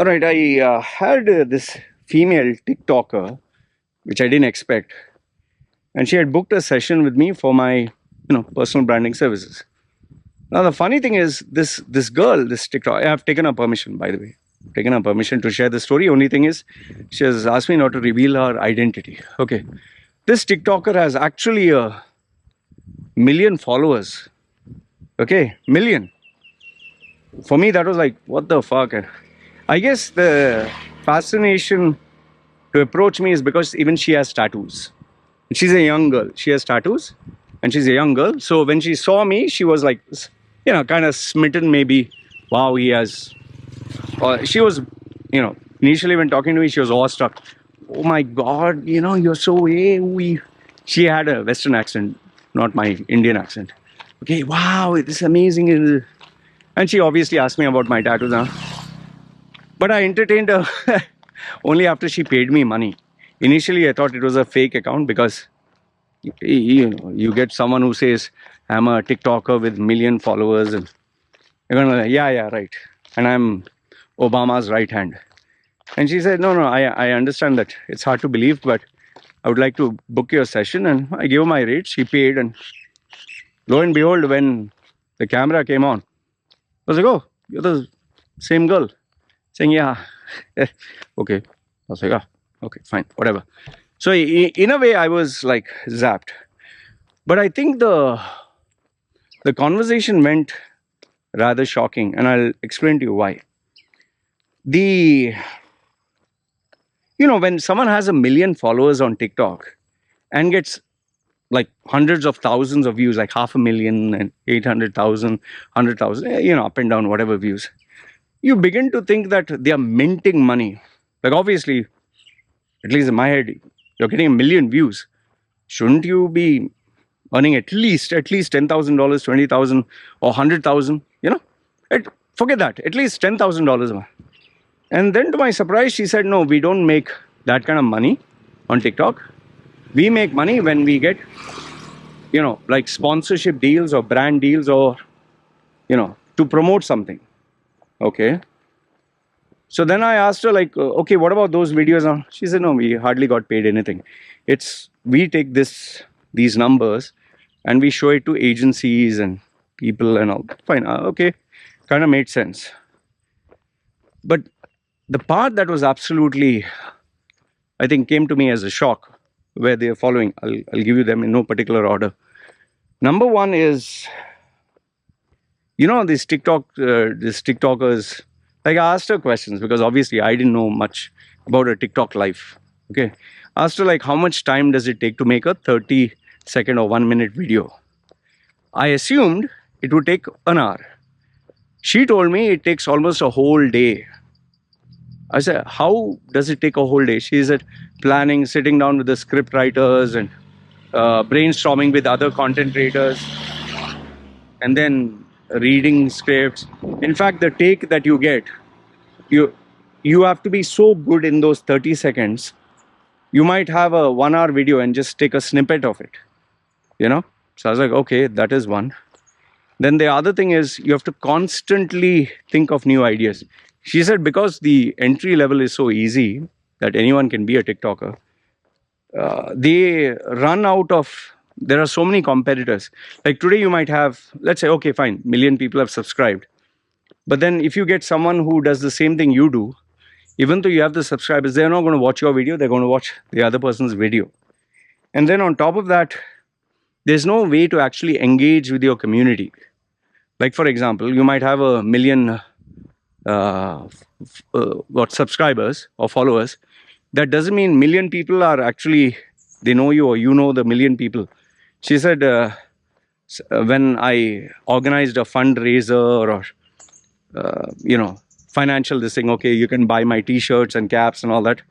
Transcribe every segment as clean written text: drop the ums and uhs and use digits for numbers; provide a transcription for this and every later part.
All right, I had this female TikToker, which I didn't expect, and she had booked a session with me for my, personal branding services. Now the funny thing is, this girl, this TikTok, I have taken her permission, by the way, taken her permission to share the story. Only thing is, she has asked me not to reveal her identity. Okay, this TikToker has actually a million followers. Okay, million. For me, that was like, what the fuck? I guess the fascination to approach me is because even she has tattoos. She's a young girl. She has tattoos and she's a young girl. So when she saw me, she was like, kind of smitten maybe. Wow, he has. She was, initially when talking to me, she was awestruck. Oh my God, you're so we. She had a Western accent, not my Indian accent. Okay, wow, this is amazing. And she obviously asked me about my tattoos. Huh? But I entertained her only after she paid me money. Initially, I thought it was a fake account because you get someone who says, I'm a TikToker with million followers, and you're gonna be like, yeah, right. And I'm Obama's right hand. And she said, no, I understand that it's hard to believe, but I would like to book your session. And I gave her my rates. She paid, and lo and behold, when the camera came on, I was like, oh, you're the same girl. Saying, yeah. Okay. I was like, okay, fine, whatever. So in a way, I was like zapped. But I think the conversation went rather shocking, and I'll explain to you why. When someone has a million followers on TikTok and gets like hundreds of thousands of views, like 500,000 and 800,000, 100,000, up and down, whatever views, you begin to think that they are minting money. Like obviously, at least in my head, you're getting a million views. Shouldn't you be earning at least $10,000, 20,000, or 100,000? Forget that. At least $10,000. And then to my surprise, she said, no, we don't make that kind of money on TikTok. We make money when we get, like sponsorship deals or brand deals or, to promote something. Okay. So then I asked her, like, okay, what about those videos? She said, no, we hardly got paid anything. We take these numbers and we show it to agencies and people and all. Fine. Okay. Kind of made sense. But the part that was absolutely, I think, came to me as a shock, where they're following, I'll give you them in no particular order. Number one is, these TikTokers, like I asked her questions because obviously I didn't know much about a TikTok life. Okay. Asked her, like, how much time does it take to make a 30-second or 1-minute video? I assumed it would take an hour. She told me it takes almost a whole day. I said, how does it take a whole day? She said, planning, sitting down with the script writers and brainstorming with other content creators, and then reading scripts. In fact, the take that you get, you have to be so good in those 30 seconds. You might have a 1-hour video and just take a snippet of it. So I was like, okay, that is one. Then the other thing is you have to constantly think of new ideas. She said because the entry level is so easy that anyone can be a TikToker, they run out of, there are so many competitors. Like today you might have, let's say, okay, fine, million people have subscribed. But then if you get someone who does the same thing you do, even though you have the subscribers, they're not going to watch your video, they're going to watch the other person's video. And then on top of that, there's no way to actually engage with your community. Like for example, you might have a million subscribers or followers. That doesn't mean million people are actually, they know you or you know the million people. She said, when I organized a fundraiser or, financial this thing, okay, you can buy my t-shirts and caps and all that.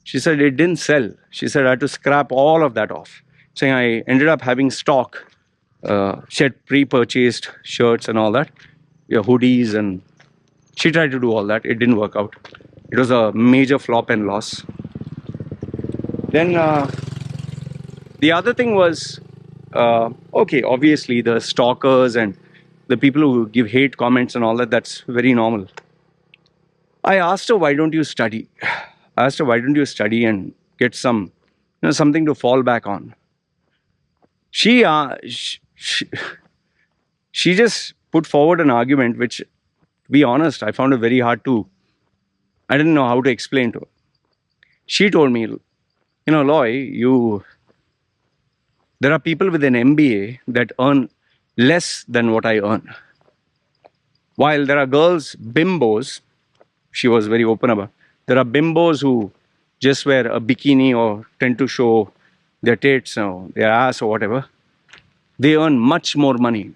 She said it didn't sell. She said I had to scrap all of that off. Saying I ended up having stock, she had pre-purchased shirts and all that, hoodies, and she tried to do all that. It didn't work out. It was a major flop and loss. Then the other thing was, okay, obviously the stalkers and the people who give hate comments and all that, that's very normal. I asked her, why don't you study? I asked her, why don't you study and get some, something to fall back on? She just put forward an argument which, to be honest, I found it very hard to, I didn't know how to explain to her. She told me, Loy, there are people with an MBA that earn less than what I earn. While there are girls, bimbos, she was very open about, there are bimbos who just wear a bikini or tend to show their tits or their ass or whatever. They earn much more money.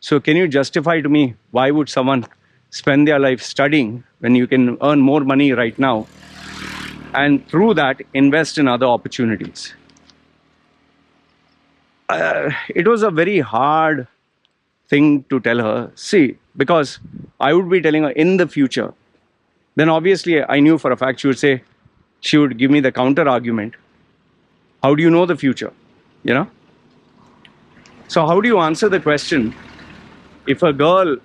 So can you justify to me why would someone spend their life studying when you can earn more money right now and through that invest in other opportunities? It was a very hard thing to tell her. See, because I would be telling her in the future, then obviously I knew for a fact she would give me the counter argument. How do you know the future? You know? So how do you answer the question if a girl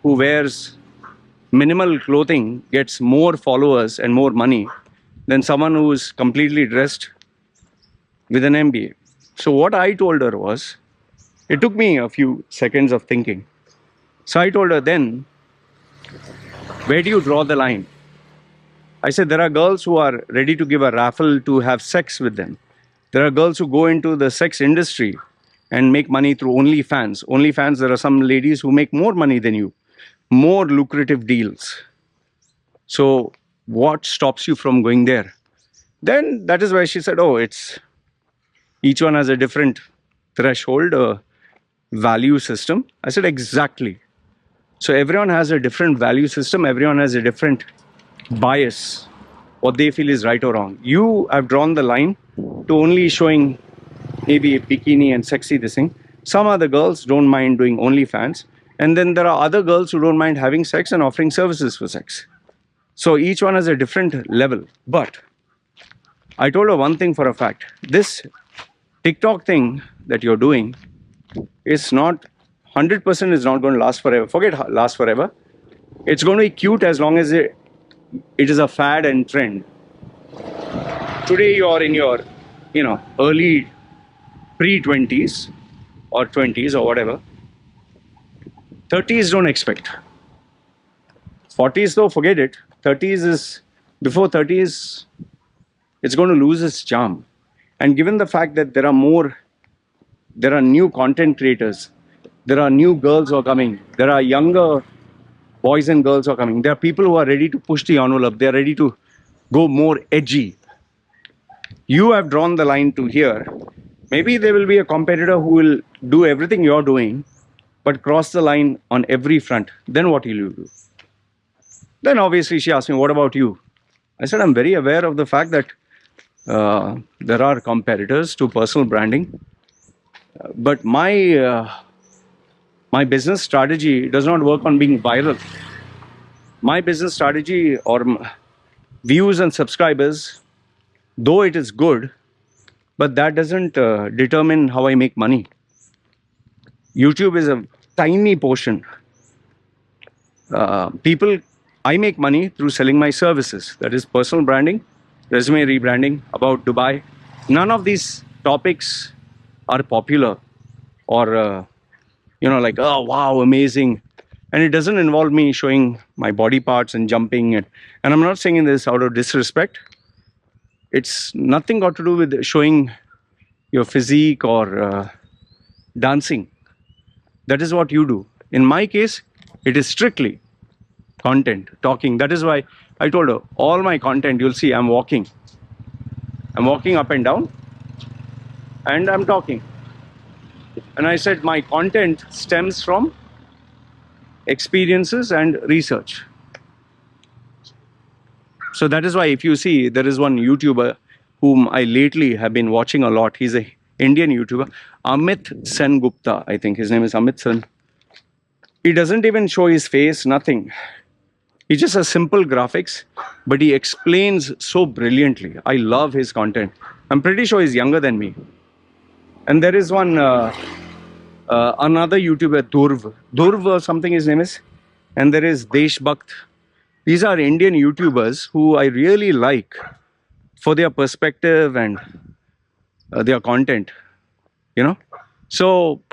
who wears minimal clothing gets more followers and more money than someone who is completely dressed with an MBA? So what I told her was, it took me a few seconds of thinking. So I told her, then, where do you draw the line? I said, there are girls who are ready to give a raffle to have sex with them. There are girls who go into the sex industry and make money through OnlyFans. OnlyFans, there are some ladies who make more money than you, more lucrative deals. So what stops you from going there? Then that is why she said, oh, each one has a different threshold, value system. I said, exactly. So everyone has a different value system. Everyone has a different bias, what they feel is right or wrong. You have drawn the line to only showing maybe a bikini and sexy this thing. Some other girls don't mind doing OnlyFans. And then there are other girls who don't mind having sex and offering services for sex. So each one has a different level. But I told her one thing for a fact. This TikTok thing that you're doing is not, 100% is not going to last forever. Forget last forever. It's going to be cute as long as it is a fad and trend. Today you're in your, early pre-20s or 20s or whatever. 30s don't expect. 40s though, forget it. 30s is, before 30s, it's going to lose its charm. And given the fact that there are new content creators, there are new girls who are coming, there are younger boys and girls who are coming, there are people who are ready to push the envelope, they are ready to go more edgy. You have drawn the line to here. Maybe there will be a competitor who will do everything you're doing, but cross the line on every front. Then what will you do? Then obviously she asked me, what about you? I said, I'm very aware of the fact that there are competitors to personal branding. But my business strategy does not work on being viral. My business strategy or views and subscribers, though it is good, but that doesn't determine how I make money. YouTube is a tiny portion. I make money through selling my services. That is personal branding, resume rebranding, about Dubai. None of these topics are popular or, like, oh, wow, amazing. And it doesn't involve me showing my body parts and jumping. And I'm not saying this out of disrespect. It's nothing got to do with showing your physique or dancing. That is what you do. In my case, it is strictly content, talking. That is why I told her, all my content, you'll see I'm walking. I'm walking up and down and I'm talking. And I said my content stems from experiences and research. So that is why if you see, there is one YouTuber whom I lately have been watching a lot. He's a Indian YouTuber, Amit Sengupta, I think his name is Amit Sen. He doesn't even show his face, nothing. He just has simple graphics, but he explains so brilliantly. I love his content. I'm pretty sure he's younger than me. And there is one another YouTuber, Durv or something his name is. And there is Deshbhakt. These are Indian YouTubers who I really like for their perspective and their content, you know. So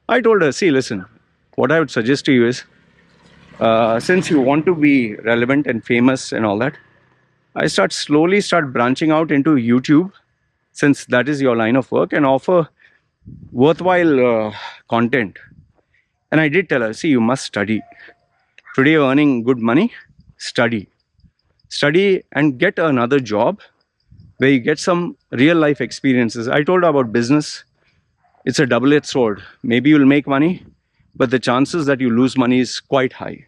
I told her, see, listen, what I would suggest to you is, since you want to be relevant and famous and all that, I slowly start branching out into YouTube, since that is your line of work, and offer worthwhile content. And I did tell her, see, you must study. Today you're earning good money, study. Study and get another job where you get some real life experiences. I told her about business. It's a double-edged sword. Maybe you'll make money, but the chances that you lose money is quite high.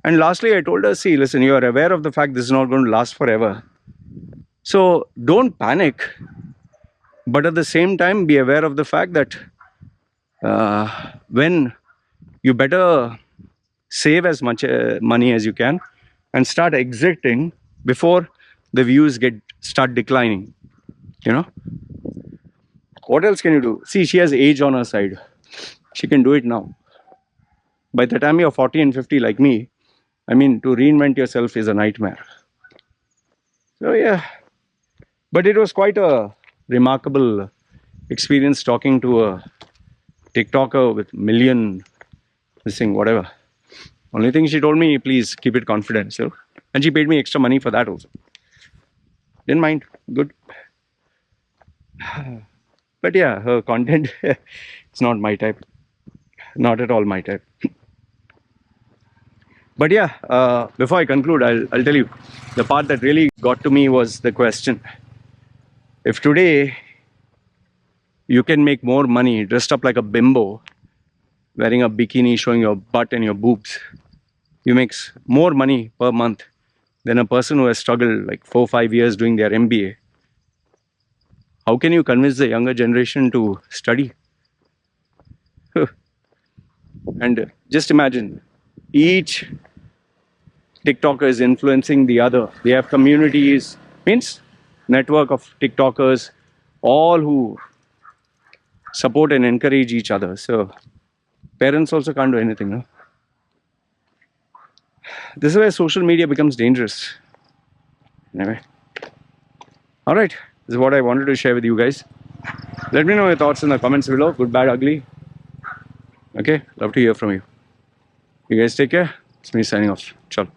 And lastly, I told her, see, listen, you are aware of the fact this is not going to last forever. So don't panic, but at the same time, be aware of the fact that when you better save as much money as you can and start exiting before the views start declining, you know. What else can you do? See, she has age on her side. She can do it now. By the time you're 40 and 50 like me, I mean, to reinvent yourself is a nightmare. So yeah, but it was quite a remarkable experience talking to a TikToker with million missing whatever. Only thing she told me, please keep it confidential, and she paid me extra money for that also. Didn't mind, good. But yeah, her content it's not my type, not at all my type. But yeah, before I conclude, I'll tell you, the part that really got to me was the question: if today you can make more money dressed up like a bimbo, wearing a bikini showing your butt and your boobs, you make more money per month than a person who has struggled like 4 or 5 years doing their MBA. How can you convince the younger generation to study? And just imagine, each TikToker is influencing the other. They have communities, means network of TikTokers, all who support and encourage each other. So parents also can't do anything, no? This is where social media becomes dangerous. Anyway, all right, this is what I wanted to share with you guys. Let me know your thoughts in the comments below, good, bad, ugly. Okay, love to hear from you. You guys take care. It's me signing off. Ciao.